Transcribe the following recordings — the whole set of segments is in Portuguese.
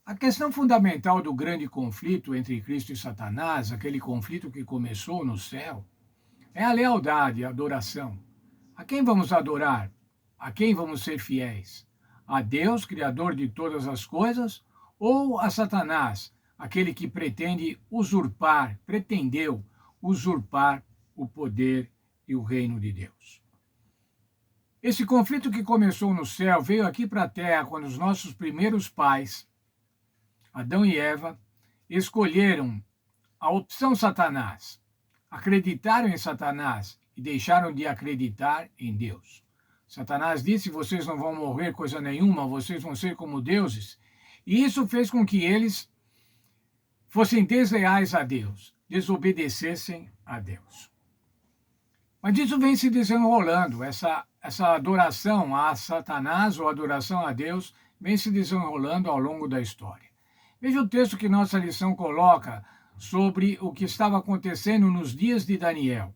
A questão fundamental do grande conflito entre Cristo e Satanás, aquele conflito que começou no céu, é a lealdade, a adoração. A quem vamos adorar? A quem vamos ser fiéis? A Deus, Criador de todas as coisas, ou a Satanás, aquele que pretendeu usurpar o poder e o reino de Deus? Esse conflito que começou no céu veio aqui para a terra quando os nossos primeiros pais, Adão e Eva, escolheram a opção Satanás, acreditaram em Satanás e deixaram de acreditar em Deus. Satanás disse: vocês não vão morrer coisa nenhuma, vocês vão ser como deuses. E isso fez com que eles fossem desleais a Deus, desobedecessem a Deus. Mas isso vem se desenrolando, essa adoração a Satanás ou adoração a Deus vem se desenrolando ao longo da história. Veja o texto que nossa lição coloca sobre o que estava acontecendo nos dias de Daniel.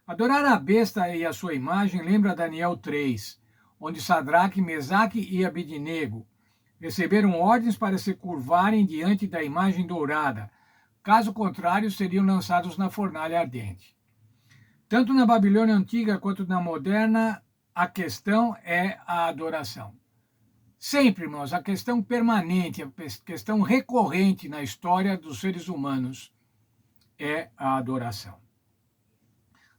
Adorar a besta e a sua imagem lembra Daniel 3, onde Sadraque, Mesaque e Abednego receberam ordens para se curvarem diante da imagem dourada. Caso contrário, seriam lançados na fornalha ardente. Tanto na Babilônia antiga quanto na moderna, a questão é a adoração. Sempre, irmãos, a questão permanente, a questão recorrente na história dos seres humanos é a adoração.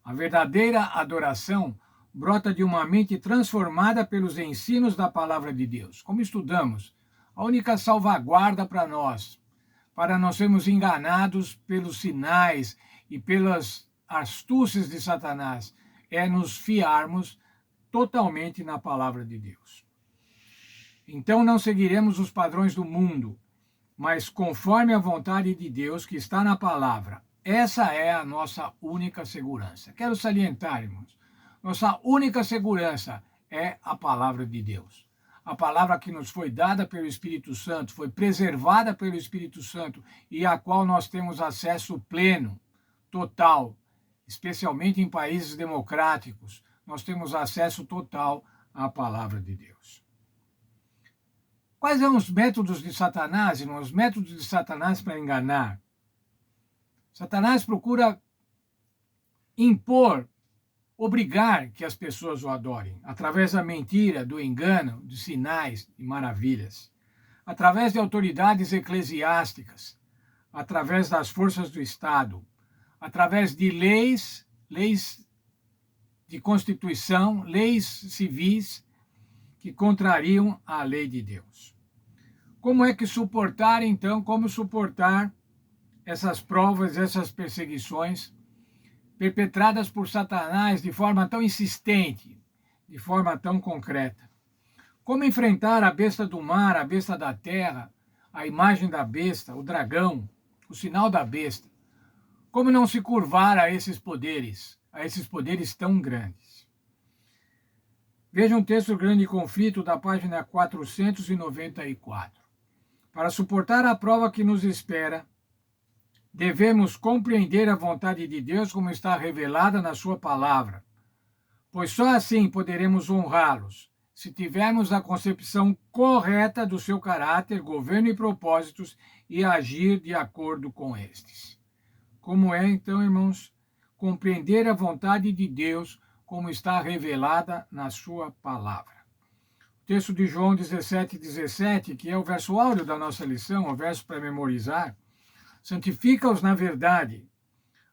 A verdadeira adoração brota de uma mente transformada pelos ensinos da palavra de Deus. Como estudamos, a única salvaguarda para não sermos enganados pelos sinais e pelas astúcias de Satanás, é nos fiarmos totalmente na palavra de Deus. Então não seguiremos os padrões do mundo, mas conforme a vontade de Deus que está na palavra. Essa é a nossa única segurança. Quero salientar, irmãos, nossa única segurança é a palavra de Deus. A palavra que nos foi dada pelo Espírito Santo, foi preservada pelo Espírito Santo e a qual nós temos acesso pleno, total, especialmente em países democráticos, nós temos acesso total à palavra de Deus. Quais são os métodos de Satanás, irmãos? Os métodos de Satanás para enganar. Satanás procura impor, obrigar que as pessoas o adorem, através da mentira, do engano, de sinais e maravilhas, através de autoridades eclesiásticas, através das forças do Estado, através de leis de constituição, leis civis que contrariam a lei de Deus. Como é que suportar, então, essas provas, essas perseguições perpetradas por Satanás de forma tão insistente, de forma tão concreta? Como enfrentar a besta do mar, a besta da terra, a imagem da besta, o dragão, o sinal da besta? Como não se curvar a esses poderes tão grandes? Veja um texto do Grande Conflito, da página 494. Para suportar a prova que nos espera, devemos compreender a vontade de Deus como está revelada na sua palavra, pois só assim poderemos honrá-los, se tivermos a concepção correta do seu caráter, governo e propósitos e agir de acordo com estes. Como é, então, irmãos, compreender a vontade de Deus como está revelada na sua palavra? O texto de João 17:17, que é o verso áureo da nossa lição, o verso para memorizar: santifica-os na verdade,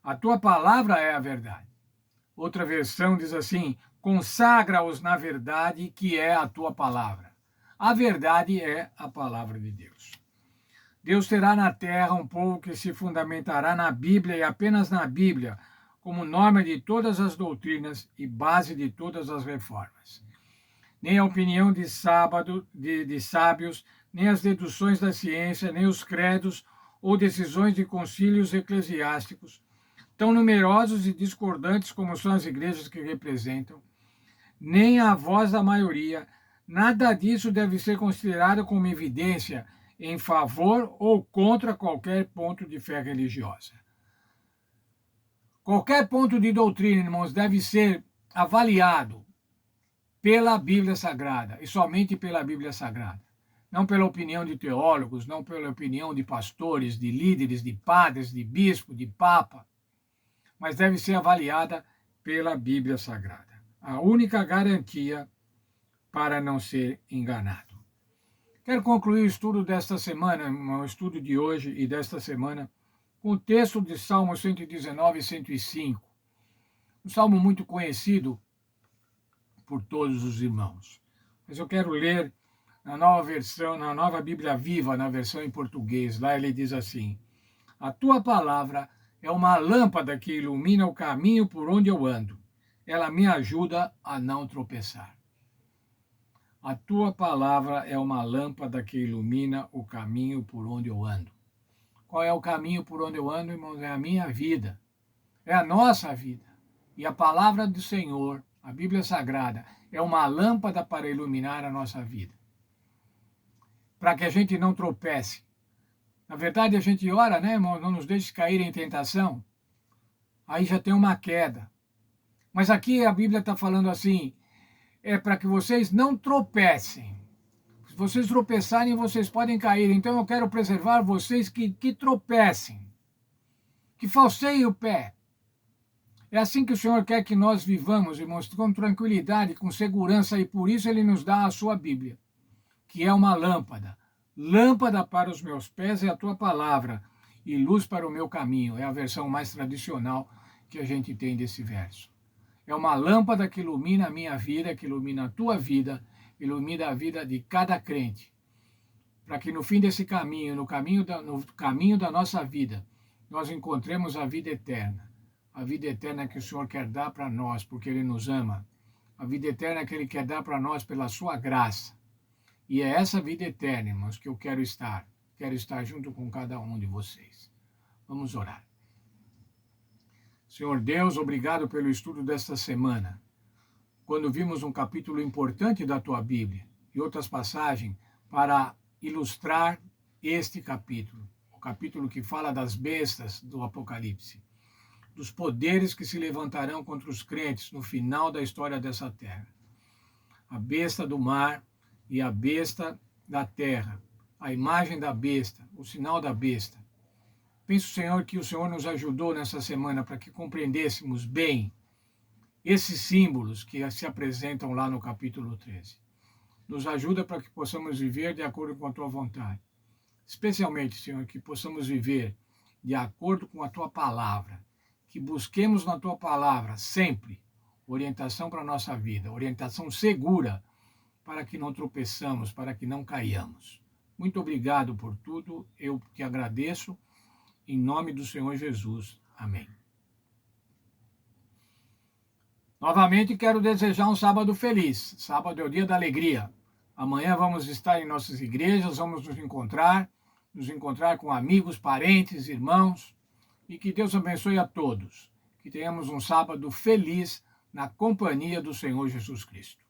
a tua palavra é a verdade. Outra versão diz assim: consagra-os na verdade, que é a tua palavra. A verdade é a palavra de Deus. Deus terá na terra um povo que se fundamentará na Bíblia e apenas na Bíblia, como norma de todas as doutrinas e base de todas as reformas. Nem a opinião de sábios, nem as deduções da ciência, nem os credos ou decisões de concílios eclesiásticos, tão numerosos e discordantes como são as igrejas que representam, nem a voz da maioria, nada disso deve ser considerado como evidência em favor ou contra qualquer ponto de fé religiosa. Qualquer ponto de doutrina, irmãos, deve ser avaliado pela Bíblia Sagrada e somente pela Bíblia Sagrada. não pela opinião de teólogos, não pela opinião de pastores, de líderes, de padres, de bispo, de papa, mas deve ser avaliada pela Bíblia Sagrada. A única garantia para não ser enganado. Quero concluir o estudo desta semana, o estudo de hoje e desta semana, com o texto de Salmo 119 e 105, um salmo muito conhecido por todos os irmãos. Mas eu quero ler na nova versão, na nova Bíblia Viva, na versão em português. Lá ele diz assim: a tua palavra é uma lâmpada que ilumina o caminho por onde eu ando. Ela me ajuda a não tropeçar. A tua palavra é uma lâmpada que ilumina o caminho por onde eu ando. Qual é o caminho por onde eu ando, irmãos? É a minha vida. É a nossa vida. E a palavra do Senhor, a Bíblia Sagrada, é uma lâmpada para iluminar a nossa vida. Para que a gente não tropece. Na verdade, a gente ora, né, irmão? Não nos deixe cair em tentação. Aí já tem uma queda. Mas aqui a Bíblia está falando assim, é para que vocês não tropecem. Se vocês tropeçarem, vocês podem cair. Então eu quero preservar vocês que tropecem, que falseiem o pé. É assim que o Senhor quer que nós vivamos, irmãos, com tranquilidade, com segurança, e por isso Ele nos dá a sua Bíblia, que é uma lâmpada. Lâmpada para os meus pés é a tua palavra, e luz para o meu caminho. É a versão mais tradicional que a gente tem desse verso. É uma lâmpada que ilumina a minha vida, que ilumina a tua vida, ilumina a vida de cada crente. Para que no fim desse caminho, no caminho da nossa vida, nós encontremos a vida eterna. A vida eterna que o Senhor quer dar para nós, porque Ele nos ama. A vida eterna que Ele quer dar para nós pela sua graça. E é essa vida eterna, irmãos, que eu quero estar. Quero estar junto com cada um de vocês. Vamos orar. Senhor Deus, obrigado pelo estudo desta semana. Quando vimos um capítulo importante da tua Bíblia e outras passagens para ilustrar este capítulo, o capítulo que fala das bestas do Apocalipse, dos poderes que se levantarão contra os crentes no final da história dessa terra. A besta do mar e a besta da terra, a imagem da besta, o sinal da besta. Penso, Senhor, que o Senhor nos ajudou nessa semana para que compreendêssemos bem esses símbolos que se apresentam lá no capítulo 13. Nos ajuda para que possamos viver de acordo com a tua vontade. Especialmente, Senhor, que possamos viver de acordo com a tua palavra. Que busquemos na tua palavra sempre orientação para a nossa vida, orientação segura para que não tropeçamos, para que não caiamos. Muito obrigado por tudo, eu te agradeço. Em nome do Senhor Jesus. Amém. Novamente quero desejar um sábado feliz. Sábado é o dia da alegria. Amanhã vamos estar em nossas igrejas, vamos nos encontrar com amigos, parentes, irmãos. E que Deus abençoe a todos. Que tenhamos um sábado feliz na companhia do Senhor Jesus Cristo.